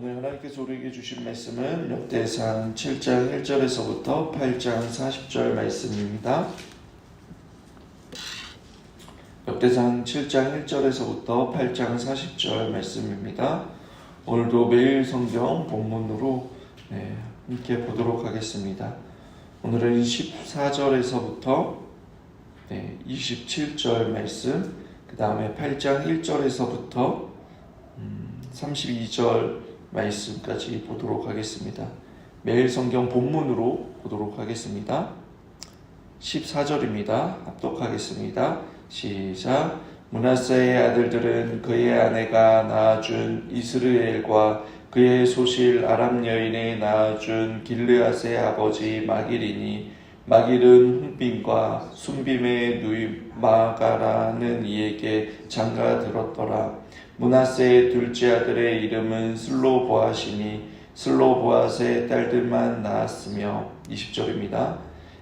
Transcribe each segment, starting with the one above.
오늘 하나님께서 우리에게 주신 말씀은 역대상 7장 1절에서부터 8장 40절 말씀입니다. 역대상 7장 1절에서부터 8장 40절 말씀입니다. 오늘도 매일 성경 본문으로 함께 보도록 하겠습니다. 오늘은 14절에서부터 27절 말씀, 그 다음에 8장 1절에서부터 32절 말씀까지 보도록 하겠습니다. 매일 성경 본문으로 보도록 하겠습니다. 14절입니다. 합독하겠습니다. 시작. 므낫세의 아들들은 그의 아내가 낳아준 이스르엘과 그의 소실 아람 여인이 낳아준 길르앗의 아버지 마길이니, 마길은 훈빔과 순빔의 누이 마가라는 이에게 장가 들었더라. 므낫세의 둘째 아들의 이름은 슬로보앗이니 슬로보앗의 딸들만 낳았으며. 20절입니다.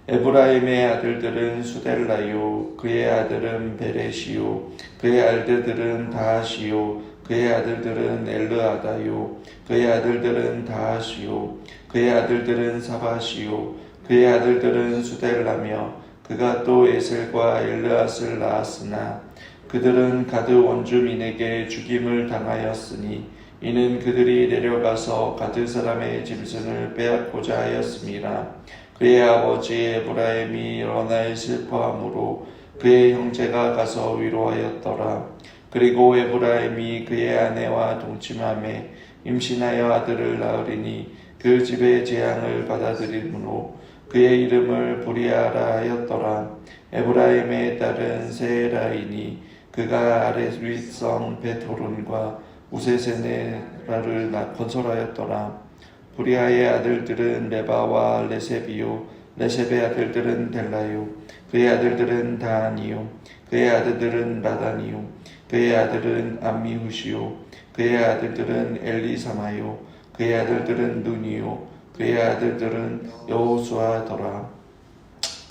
에브라임의 아들들은 수델라요, 그의 아들은 베레시요, 그의 아들들은 다하시요, 그의 아들들은 엘르아다요, 그의 아들들은 다하시요, 그의 아들들은 사바시요, 그의 아들들은 수델라며, 그가 또 에셀과 엘르앗을 낳았으나 그들은 가드 원주민에게 죽임을 당하였으니, 이는 그들이 내려가서 가드 사람의 짐승을 빼앗고자 하였음이라. 그의 아버지 에브라임이 일어나 슬퍼함으로 그의 형제가 가서 위로하였더라. 그리고 에브라임이 그의 아내와 동침함에 임신하여 아들을 낳으리니 그 집의 재앙을 받아들이므로 그의 이름을 보리아라 하였더라. 에브라임의 딸은 세라이니 그가 아레윗성 베토론과 우세세네라를 건설하였더라. 보리아의 아들들은 레바와 레세비요, 레셉의 아들들은 델라요, 그의 아들들은 다하니요, 그의 아들들은 라다니요, 그의 아들은 암미후시요, 그의 아들들은 엘리사마요, 그의 아들들은 누니요, 그의 아들들은 여호수아더라.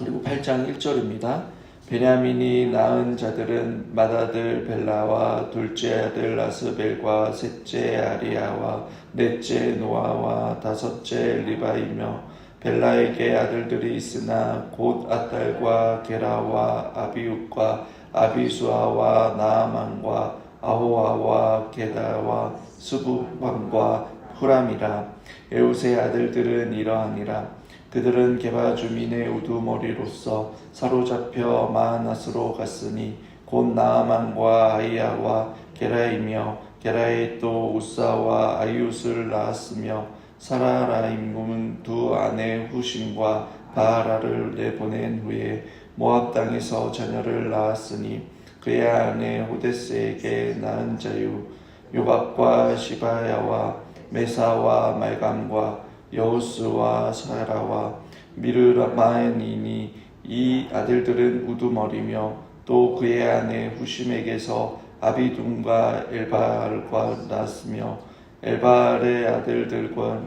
그리고 8장 1절입니다. 베냐민이 낳은 자들은 맏아들 벨라와 둘째 아들 아스벨과 셋째 아리아와 넷째 노아와 다섯째 리바이며, 벨라에게 아들들이 있으나 곧 아딸과 게라와 아비웃과 아비수아와 나아만과 아호아와 게다와 스부밤과 후람이라. 에웃의 아들들은 이러하니라. 그들은 게바 주민의 우두머리로서 사로잡혀 마하낫으로 갔으니 곧 나아만과 아이야와 게라이며, 게라에 또 우사와 아이웃을 낳았으며, 사라라임은 두 아내 후심과 바하라를 내보낸 후에 모압 땅에서 자녀를 낳았으니, 그의 아내 호데스에게 낳은 자유 요박과 시바야와 메사와 말감과 여우스와 사라와 미르마엔이니, 이 아들들은 우두머리며, 또 그의 아내 후심에게서 아비둠과 엘바알과 낳았으며, 엘바알의 아들들과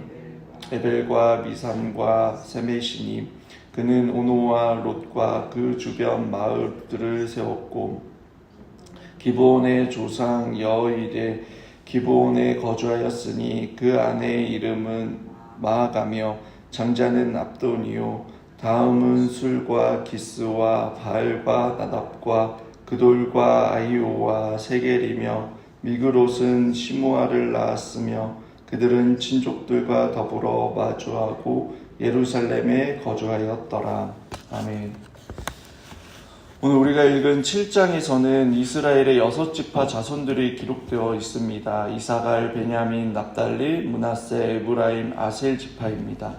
에벨과 미삼과 세메시니, 그는 오노와 롯과 그 주변 마을들을 세웠고, 기브온의 조상 여이대 기브온에 거주하였으니 그 아내의 이름은 마아가며 장자는 압돈이요, 다음은 술과 기스와 바알과 나답과 그돌과 아이오와 세겔이며, 미그롯은 시므아를 낳았으며, 그들은 친족들과 더불어 마주하고 예루살렘에 거주하였더라. 아멘. 오늘 우리가 읽은 7장에서는 이스라엘의 6지파 자손들이 기록되어 있습니다. 이사갈, 베냐민, 납달리, 므낫세, 에브라임, 아셀 지파입니다.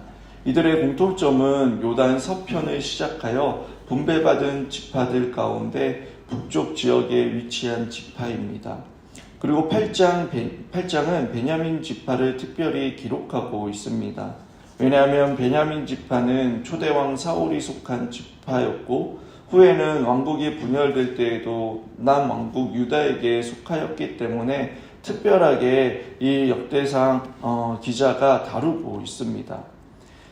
이들의 공통점은 요단 서편을 시작하여 분배받은 지파들 가운데 북쪽 지역에 위치한 지파입니다. 그리고 8장은 베냐민 지파를 특별히 기록하고 있습니다. 왜냐하면 베냐민 지파는 초대왕 사울이 속한 지파였고, 후에는 왕국이 분열될 때에도 남왕국 유다에게 속하였기 때문에 특별하게 이 역대상 기자가 다루고 있습니다.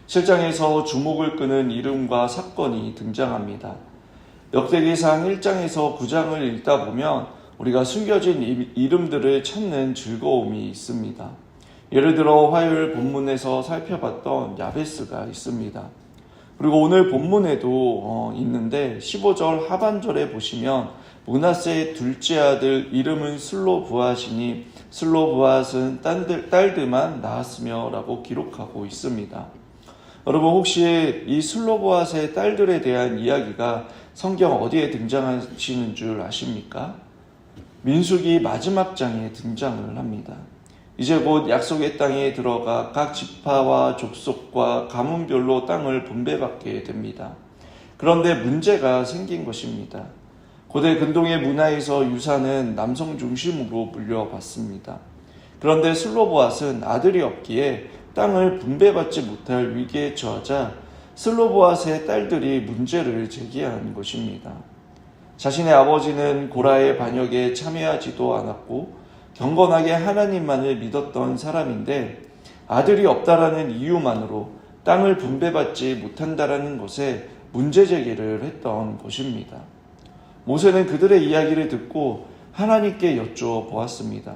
7장에서 주목을 끄는 이름과 사건이 등장합니다. 역대기상 1장에서 9장을 읽다 보면 우리가 숨겨진 이름들을 찾는 즐거움이 있습니다. 예를 들어 화요일 본문에서 살펴봤던 야베스가 있습니다. 그리고 오늘 본문에도 있는데 15절 하반절에 보시면 므낫세의 둘째 아들 이름은 슬로브앗이니 슬로브앗은 딸들만 낳았으며 라고 기록하고 있습니다. 여러분 혹시 이 슬로브앗의 딸들에 대한 이야기가 성경 어디에 등장하시는 줄 아십니까? 민수기 마지막 장에 등장을 합니다. 이제 곧 약속의 땅에 들어가 각 지파와 족속과 가문별로 땅을 분배받게 됩니다. 그런데 문제가 생긴 것입니다. 고대 근동의 문화에서 유산은 남성 중심으로 물려받습니다. 그런데 슬로보앗은 아들이 없기에 땅을 분배받지 못할 위기에 처하자 슬로보앗의 딸들이 문제를 제기한 것입니다. 자신의 아버지는 고라의 반역에 참여하지도 않았고 경건하게 하나님만을 믿었던 사람인데 아들이 없다라는 이유만으로 땅을 분배받지 못한다라는 것에 문제 제기를 했던 것입니다. 모세는 그들의 이야기를 듣고 하나님께 여쭤보았습니다.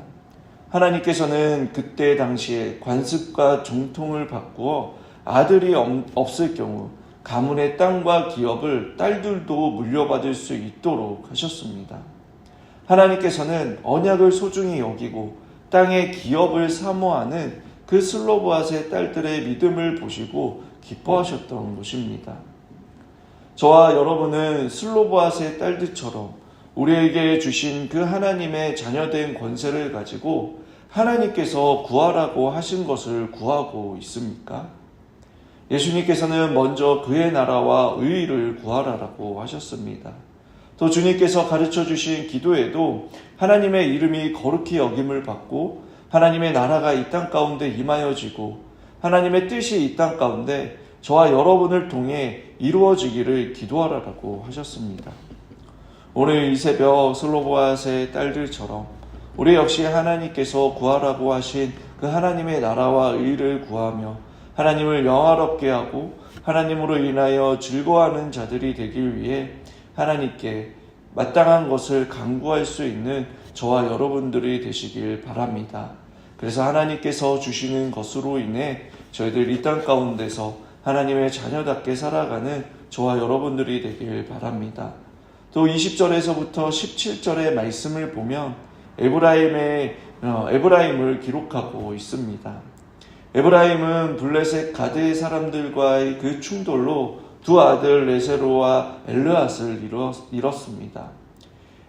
하나님께서는 그때 당시에 관습과 정통을 바꾸어 아들이 없을 경우 가문의 땅과 기업을 딸들도 물려받을 수 있도록 하셨습니다. 하나님께서는 언약을 소중히 여기고 땅의 기업을 사모하는 그 슬로보앗의 딸들의 믿음을 보시고 기뻐하셨던 것입니다. 저와 여러분은 슬로보앗의 딸들처럼 우리에게 주신 그 하나님의 자녀된 권세를 가지고 하나님께서 구하라고 하신 것을 구하고 있습니까? 예수님께서는 먼저 그의 나라와 의의를 구하라라고 하셨습니다. 또 주님께서 가르쳐 주신 기도에도 하나님의 이름이 거룩히 여김을 받고 하나님의 나라가 이 땅 가운데 임하여지고 하나님의 뜻이 이 땅 가운데 저와 여러분을 통해 이루어지기를 기도하라라고 하셨습니다. 오늘 이 새벽 슬로보앗의 딸들처럼 우리 역시 하나님께서 구하라고 하신 그 하나님의 나라와 의를 구하며 하나님을 영화롭게 하고 하나님으로 인하여 즐거워하는 자들이 되길 위해 하나님께 마땅한 것을 간구할 수 있는 저와 여러분들이 되시길 바랍니다. 그래서 하나님께서 주시는 것으로 인해 저희들 이 땅 가운데서 하나님의 자녀답게 살아가는 저와 여러분들이 되길 바랍니다. 또 20절에서부터 17절의 말씀을 보면 에브라임을 기록하고 있습니다. 에브라임은 블레셋 가드의 사람들과의 그 충돌로 두 아들 레세로와 엘르앗을 잃었습니다.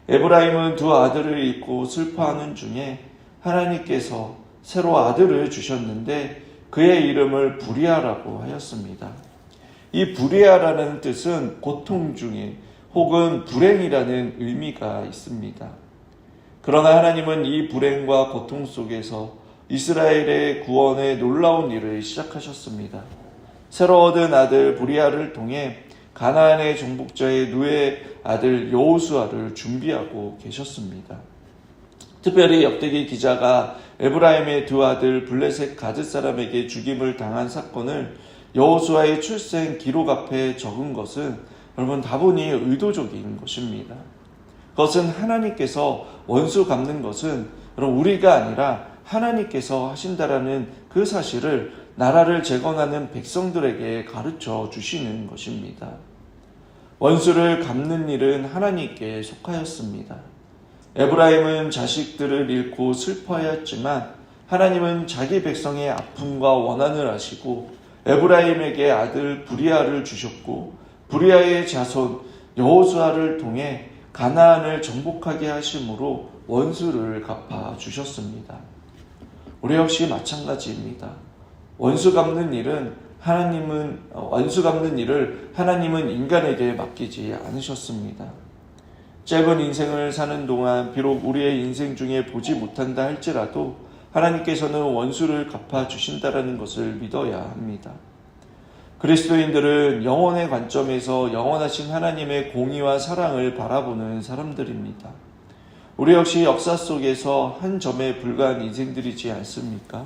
에브라임은 두 아들을 잃고 슬퍼하는 중에 하나님께서 새로 아들을 주셨는데 그의 이름을 부리아라고 하였습니다. 이 부리아라는 뜻은 고통 중에 혹은 불행이라는 의미가 있습니다. 그러나 하나님은 이 불행과 고통 속에서 이스라엘의 구원의 놀라운 일을 시작하셨습니다. 새로 얻은 아들 부리아를 통해 가나안의 정복자의 누의 아들 여호수아를 준비하고 계셨습니다. 특별히 역대기 기자가 에브라임의 두 아들 블레셋 가드 사람에게 죽임을 당한 사건을 여호수아의 출생 기록 앞에 적은 것은 여러분 다분히 의도적인 것입니다. 그것은 하나님께서 원수 갚는 것은 여러분 우리가 아니라 하나님께서 하신다라는 그 사실을 나라를 재건하는 백성들에게 가르쳐 주시는 것입니다. 원수를 갚는 일은 하나님께 속하였습니다. 에브라임은 자식들을 잃고 슬퍼하였지만 하나님은 자기 백성의 아픔과 원한을 아시고 에브라임에게 아들 부리아를 주셨고 부리아의 자손 여호수아를 통해 가나안을 정복하게 하심으로 원수를 갚아 주셨습니다. 우리 역시 마찬가지입니다. 원수 갚는 일을 하나님은 인간에게 맡기지 않으셨습니다. 짧은 인생을 사는 동안 비록 우리의 인생 중에 보지 못한다 할지라도 하나님께서는 원수를 갚아 주신다라는 것을 믿어야 합니다. 그리스도인들은 영혼의 관점에서 영원하신 하나님의 공의와 사랑을 바라보는 사람들입니다. 우리 역시 역사 속에서 한 점에 불과한 인생들이지 않습니까?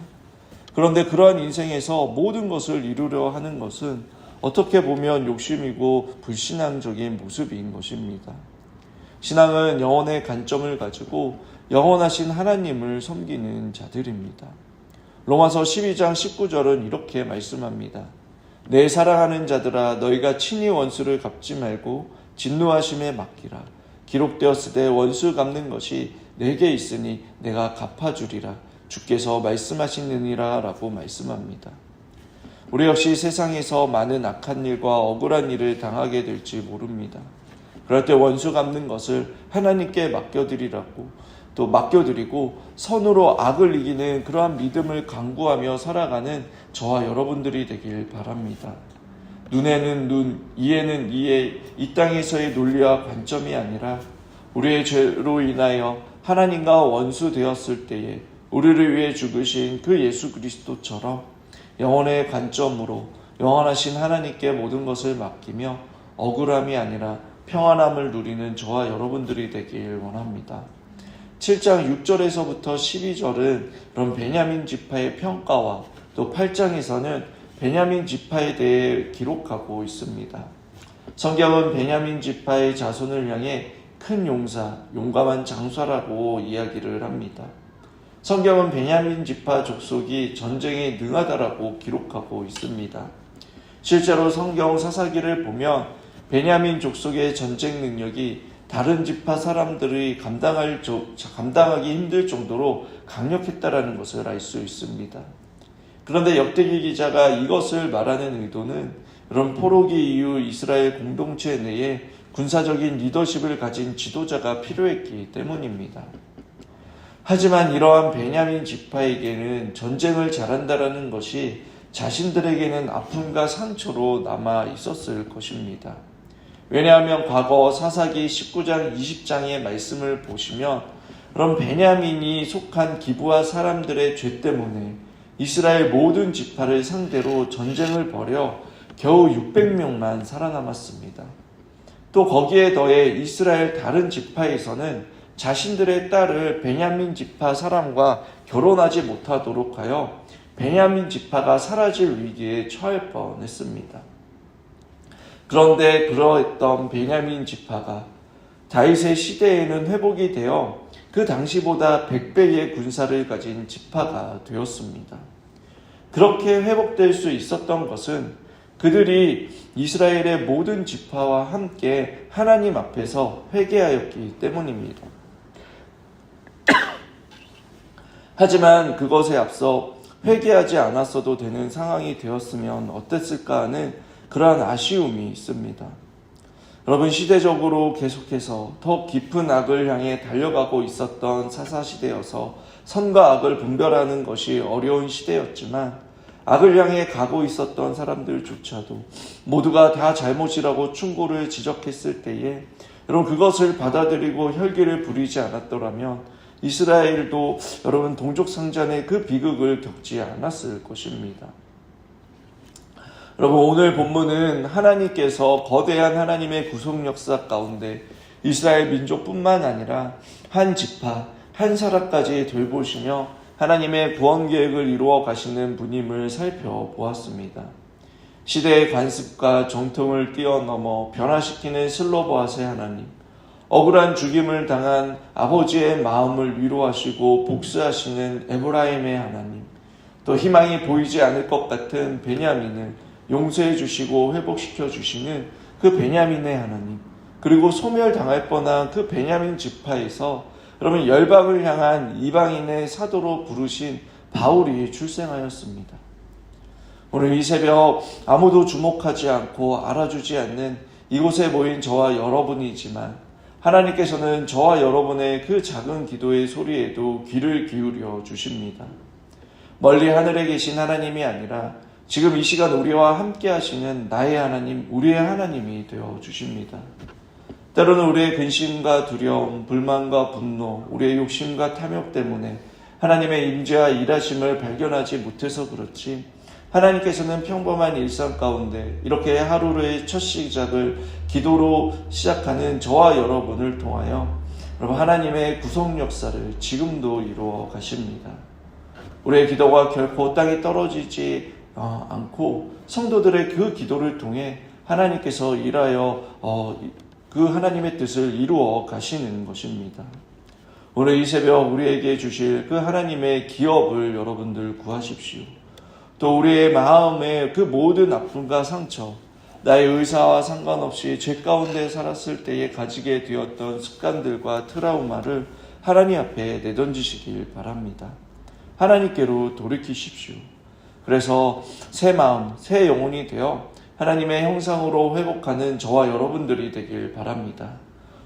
그런데 그러한 인생에서 모든 것을 이루려 하는 것은 어떻게 보면 욕심이고 불신앙적인 모습인 것입니다. 신앙은 영혼의 관점을 가지고 영원하신 하나님을 섬기는 자들입니다. 로마서 12장 19절은 이렇게 말씀합니다. 내 사랑하는 자들아 너희가 친히 원수를 갚지 말고 진노하심에 맡기라. 기록되었으되 원수 갚는 것이 내게 있으니 내가 갚아주리라. 주께서 말씀하시느니라 라고 말씀합니다. 우리 역시 세상에서 많은 악한 일과 억울한 일을 당하게 될지 모릅니다. 그럴 때 원수 갚는 것을 하나님께 맡겨드리고 선으로 악을 이기는 그러한 믿음을 강구하며 살아가는 저와 여러분들이 되길 바랍니다. 눈에는 눈, 이에는 이에 이 땅에서의 논리와 관점이 아니라 우리의 죄로 인하여 하나님과 원수 되었을 때에 우리를 위해 죽으신 그 예수 그리스도처럼 영혼의 관점으로 영원하신 하나님께 모든 것을 맡기며 억울함이 아니라 평안함을 누리는 저와 여러분들이 되길 원합니다. 7장 6절에서부터 12절은 그런 베냐민 지파의 평가와 또 8장에서는 베냐민 지파에 대해 기록하고 있습니다. 성경은 베냐민 지파의 자손을 향해 큰 용사, 용감한 장수라고 이야기를 합니다. 성경은 베냐민 지파 족속이 전쟁에 능하다라고 기록하고 있습니다. 실제로 성경 사사기를 보면 베냐민 족속의 전쟁 능력이 다른 지파 사람들이 감당하기 힘들 정도로 강력했다라는 것을 알 수 있습니다. 그런데 역대기 기자가 이것을 말하는 의도는 이런 포로기 이후 이스라엘 공동체 내에 군사적인 리더십을 가진 지도자가 필요했기 때문입니다. 하지만 이러한 베냐민 지파에게는 전쟁을 잘한다라는 것이 자신들에게는 아픔과 상처로 남아 있었을 것입니다. 왜냐하면 과거 사사기 19장 20장의 말씀을 보시면 그런 베냐민이 속한 기브아 사람들의 죄 때문에 이스라엘 모든 지파를 상대로 전쟁을 벌여 겨우 600명만 살아남았습니다. 또 거기에 더해 이스라엘 다른 지파에서는 자신들의 딸을 베냐민 지파 사람과 결혼하지 못하도록 하여 베냐민 지파가 사라질 위기에 처할 뻔했습니다. 그런데 그러했던 베냐민 지파가 다윗의 시대에는 회복이 되어 그 당시보다 100배의 군사를 가진 지파가 되었습니다. 그렇게 회복될 수 있었던 것은 그들이 이스라엘의 모든 지파와 함께 하나님 앞에서 회개하였기 때문입니다. 하지만 그것에 앞서 회개하지 않았어도 되는 상황이 되었으면 어땠을까 하는 그러한 아쉬움이 있습니다. 여러분, 시대적으로 계속해서 더 깊은 악을 향해 달려가고 있었던 사사시대여서 선과 악을 분별하는 것이 어려운 시대였지만 악을 향해 가고 있었던 사람들조차도 모두가 다 잘못이라고 충고를 지적했을 때에 여러분 그것을 받아들이고 혈기를 부리지 않았더라면 이스라엘도 여러분 동족상잔의 그 비극을 겪지 않았을 것입니다. 여러분, 오늘 본문은 하나님께서 거대한 하나님의 구속 역사 가운데 이스라엘 민족뿐만 아니라 한 지파, 한 사람까지 돌보시며 하나님의 구원 계획을 이루어 가시는 분임을 살펴보았습니다. 시대의 관습과 정통을 뛰어넘어 변화시키는 슬로보아스의 하나님, 억울한 죽임을 당한 아버지의 마음을 위로하시고 복수하시는 에브라임의 하나님, 또 희망이 보이지 않을 것 같은 베냐민을 용서해 주시고 회복시켜 주시는 그 베냐민의 하나님, 그리고 소멸당할 뻔한 그 베냐민 지파에서 여러분 열방을 향한 이방인의 사도로 부르신 바울이 출생하였습니다. 오늘 이 새벽 아무도 주목하지 않고 알아주지 않는 이곳에 모인 저와 여러분이지만 하나님께서는 저와 여러분의 그 작은 기도의 소리에도 귀를 기울여 주십니다. 멀리 하늘에 계신 하나님이 아니라 지금 이 시간 우리와 함께 하시는 나의 하나님, 우리의 하나님이 되어 주십니다. 때로는 우리의 근심과 두려움, 불만과 분노, 우리의 욕심과 탐욕 때문에 하나님의 임재와 일하심을 발견하지 못해서 그렇지 하나님께서는 평범한 일상 가운데 이렇게 하루의 첫 시작을 기도로 시작하는 저와 여러분을 통하여 여러분 하나님의 구속 역사를 지금도 이루어 가십니다. 우리의 기도가 결코 땅에 떨어지지 않고 성도들의 그 기도를 통해 하나님께서 일하여 그 하나님의 뜻을 이루어 가시는 것입니다. 오늘 이 새벽 우리에게 주실 그 하나님의 기업을 여러분들 구하십시오. 또 우리의 마음의 그 모든 아픔과 상처, 나의 의사와 상관없이 죄 가운데 살았을 때에 가지게 되었던 습관들과 트라우마를 하나님 앞에 내던지시길 바랍니다. 하나님께로 돌이키십시오. 그래서 새 마음, 새 영혼이 되어 하나님의 형상으로 회복하는 저와 여러분들이 되길 바랍니다.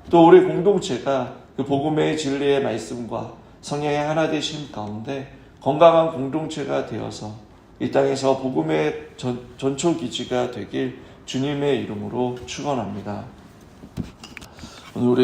또 우리 공동체가 그 복음의 진리의 말씀과 성령의 하나 되심 가운데 건강한 공동체가 되어서 이 땅에서 복음의 전초기지가 되길 주님의 이름으로 축원합니다. 오늘 우리